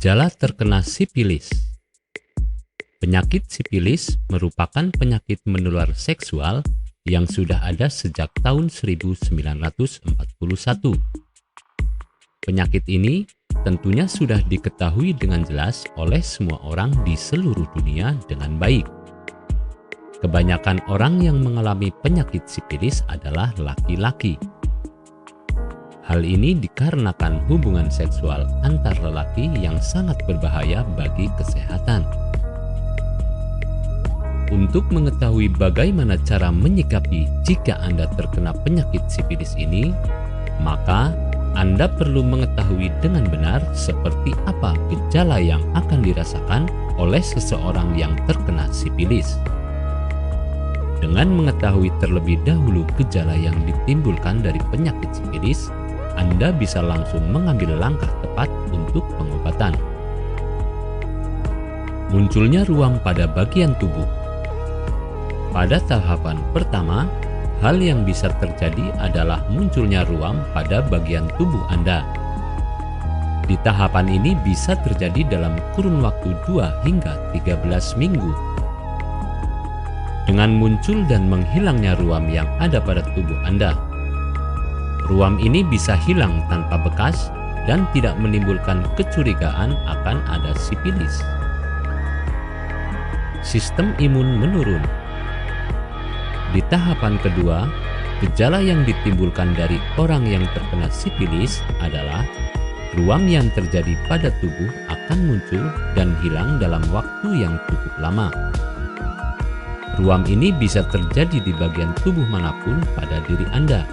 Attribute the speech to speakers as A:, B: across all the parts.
A: Gejala terkena sipilis. Penyakit sipilis merupakan penyakit menular seksual yang sudah ada sejak tahun 1941. Penyakit ini tentunya sudah diketahui dengan jelas oleh semua orang di seluruh dunia dengan baik. Kebanyakan orang yang mengalami penyakit sipilis adalah laki-laki. Hal ini dikarenakan hubungan seksual antar lelaki yang sangat berbahaya bagi kesehatan. Untuk mengetahui bagaimana cara menyikapi jika Anda terkena penyakit sipilis ini, maka Anda perlu mengetahui dengan benar seperti apa gejala yang akan dirasakan oleh seseorang yang terkena sipilis. Dengan mengetahui terlebih dahulu gejala yang ditimbulkan dari penyakit sipilis, Anda bisa langsung mengambil langkah tepat untuk pengobatan. Munculnya ruam pada bagian tubuh. Pada tahapan pertama, hal yang bisa terjadi adalah munculnya ruam pada bagian tubuh Anda. Di tahapan ini bisa terjadi dalam kurun waktu 2 hingga 13 minggu. Dengan muncul dan menghilangnya ruam yang ada pada tubuh Anda, ruam ini bisa hilang tanpa bekas dan tidak menimbulkan kecurigaan akan ada sipilis. Sistem imun menurun. Di tahapan kedua, gejala yang ditimbulkan dari orang yang terkena sipilis adalah ruam yang terjadi pada tubuh akan muncul dan hilang dalam waktu yang cukup lama. Ruam ini bisa terjadi di bagian tubuh manapun pada diri Anda,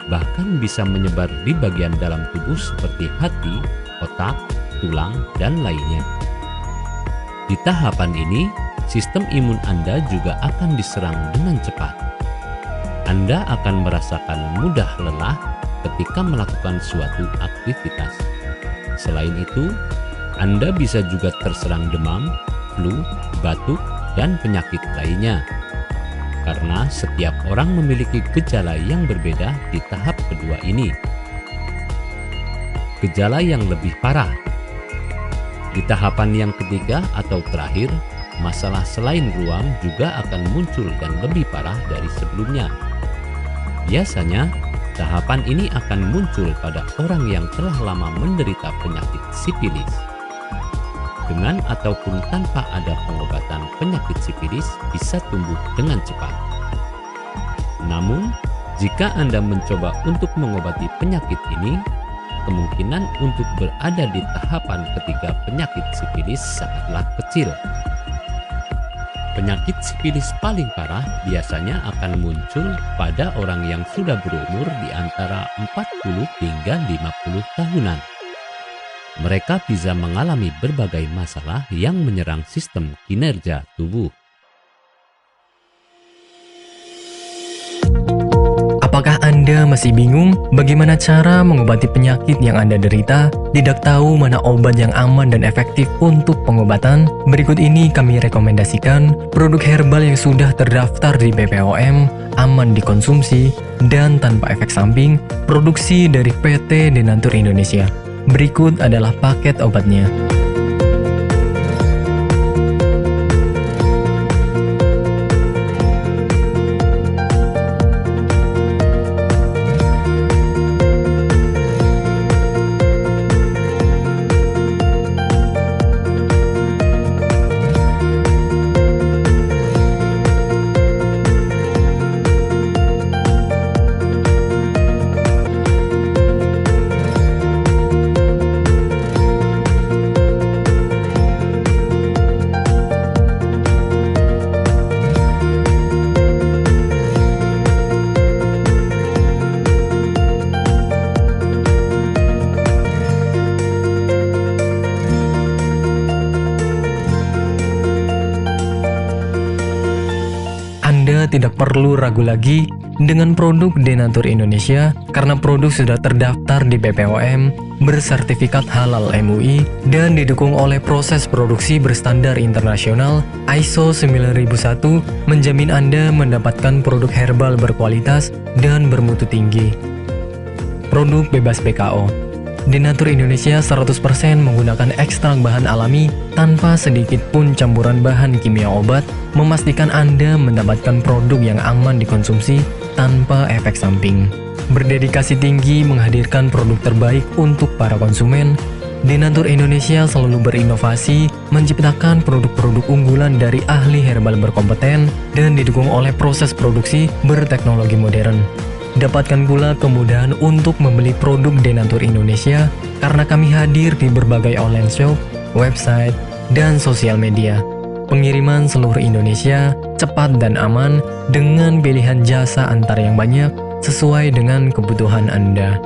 A: bahkan bisa menyebar di bagian dalam tubuh seperti hati, otak, tulang, dan lainnya. Di tahapan ini, sistem imun Anda juga akan diserang dengan cepat. Anda akan merasakan mudah lelah ketika melakukan suatu aktivitas. Selain itu, Anda bisa juga terserang demam, flu, batuk, dan penyakit lainnya. Karena setiap orang memiliki gejala yang berbeda di tahap kedua ini. Gejala yang lebih parah. Di tahapan yang ketiga atau terakhir, masalah selain ruam juga akan muncul dan lebih parah dari sebelumnya. Biasanya, tahapan ini akan muncul pada orang yang telah lama menderita penyakit sipilis. Dengan ataupun tanpa ada pengobatan, penyakit sipilis bisa tumbuh dengan cepat. Namun, jika Anda mencoba untuk mengobati penyakit ini, kemungkinan untuk berada di tahapan ketiga penyakit sipilis sangatlah kecil. Penyakit sipilis paling parah biasanya akan muncul pada orang yang sudah berumur di antara 40 hingga 50 tahunan. Mereka bisa mengalami berbagai masalah yang menyerang sistem kinerja tubuh.
B: Apakah Anda masih bingung bagaimana cara mengobati penyakit yang Anda derita? Tidak tahu mana obat yang aman dan efektif untuk pengobatan? Berikut ini kami rekomendasikan produk herbal yang sudah terdaftar di BPOM, aman dikonsumsi, dan tanpa efek samping, produksi dari PT Denatur Indonesia. Berikut adalah paket obatnya. Anda tidak perlu ragu lagi dengan produk Denatur Indonesia karena produk sudah terdaftar di BPOM, bersertifikat halal MUI, dan didukung oleh proses produksi berstandar internasional ISO 9001, menjamin Anda mendapatkan produk herbal berkualitas dan bermutu tinggi. Produk bebas BKO. Denatur Indonesia 100% menggunakan ekstrak bahan alami tanpa sedikit pun campuran bahan kimia obat, memastikan Anda mendapatkan produk yang aman dikonsumsi tanpa efek samping. Berdedikasi tinggi menghadirkan produk terbaik untuk para konsumen, Denatur Indonesia selalu berinovasi, menciptakan produk-produk unggulan dari ahli herbal berkompeten dan didukung oleh proses produksi berteknologi modern. Dapatkan pula kemudahan untuk membeli produk Denatur Indonesia karena kami hadir di berbagai online shop, website, dan sosial media. Pengiriman seluruh Indonesia cepat dan aman dengan pilihan jasa antar yang banyak sesuai dengan kebutuhan Anda.